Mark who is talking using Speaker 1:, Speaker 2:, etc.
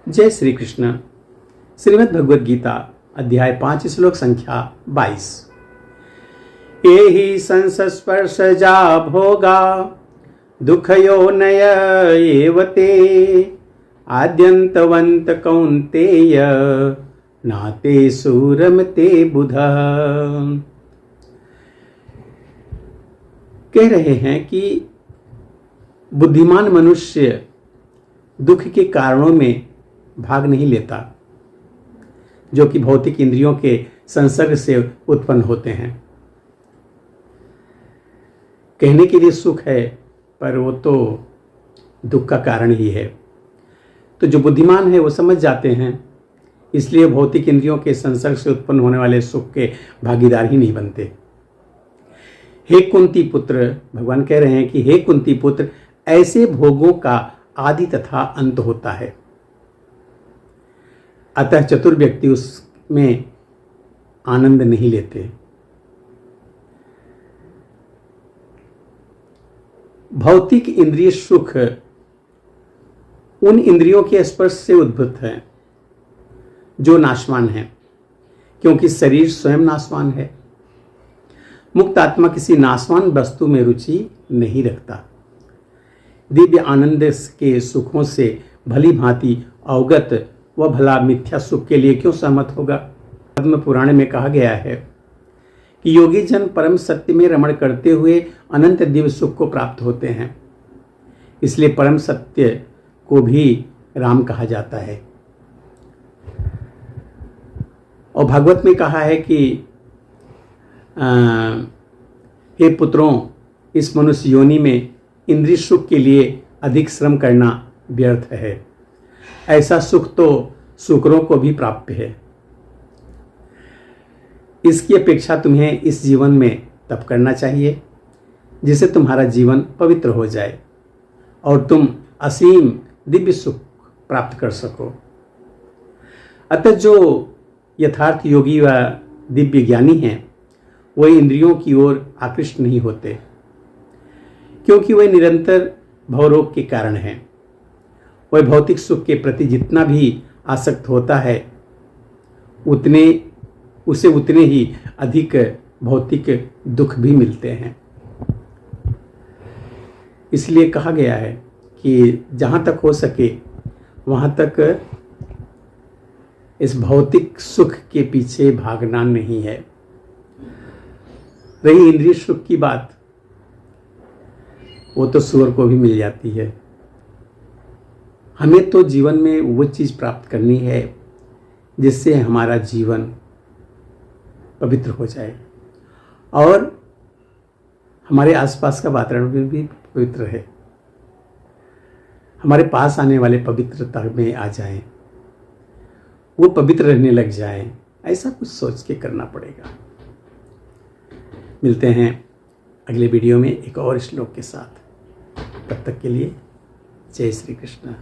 Speaker 1: जय श्री कृष्ण। श्रीमद् भगवद गीता अध्याय 5 श्लोक संख्या 22। एहि संस्पर्शजा भोगा दुखयो नय एव ते आद्यन्तवन्त कौन्तेय नाते सूरमते बुधः। कह रहे हैं कि बुद्धिमान मनुष्य दुख के कारणों में भाग नहीं लेता जो कि भौतिक इंद्रियों के संसर्ग से उत्पन्न होते हैं। कहने के लिए सुख है पर वो तो दुख का कारण ही है। तो जो बुद्धिमान है वो समझ जाते हैं, इसलिए भौतिक इंद्रियों के संसर्ग से उत्पन्न होने वाले सुख के भागीदार ही नहीं बनते। हे कुंती पुत्र, भगवान कह रहे हैं कि हे कुंती पुत्र, ऐसे भोगों का आदि तथा अंत होता है, अतः चतुर व्यक्ति उसमें आनंद नहीं लेते। भौतिक इंद्रिय सुख उन इंद्रियों के स्पर्श से उद्भूत है जो नाशवान है, क्योंकि शरीर स्वयं नाशवान है। मुक्त आत्मा किसी नाशवान वस्तु में रुचि नहीं रखता। दिव्य आनंद के सुखों से भली भांति अवगत वह भला मिथ्या सुख के लिए क्यों सहमत होगा। पद्म पुराण में कहा गया है कि योगी जन परम सत्य में रमण करते हुए अनंत दिव्य सुख को प्राप्त होते हैं, इसलिए परम सत्य को भी राम कहा जाता है। और भागवत में कहा है कि हे पुत्रों, इस मनुष्य योनि में इंद्रिय सुख के लिए अधिक श्रम करना व्यर्थ है। ऐसा सुख तो शुक्रों को भी प्राप्त है। इसकी अपेक्षा तुम्हें इस जीवन में तप करना चाहिए जिससे तुम्हारा जीवन पवित्र हो जाए और तुम असीम दिव्य सुख प्राप्त कर सको। अतः जो यथार्थ योगी व दिव्य ज्ञानी हैं वह इंद्रियों की ओर आकृष्ट नहीं होते, क्योंकि वह निरंतर भवरोग के कारण है। वह भौतिक सुख के प्रति जितना भी आसक्त होता है उतने ही अधिक भौतिक दुख भी मिलते हैं। इसलिए कहा गया है कि जहाँ तक हो सके वहाँ तक इस भौतिक सुख के पीछे भागना नहीं है। रही इंद्रिय सुख की बात, वो तो सूअर को भी मिल जाती है। हमें तो जीवन में वो चीज़ प्राप्त करनी है जिससे हमारा जीवन पवित्र हो जाए और हमारे आसपास का वातावरण भी पवित्र है, हमारे पास आने वाले पवित्रता में आ जाएं, वो पवित्र रहने लग जाएं। ऐसा कुछ सोच के करना पड़ेगा। मिलते हैं अगले वीडियो में एक और श्लोक के साथ। तब तक के लिए जय श्री कृष्ण।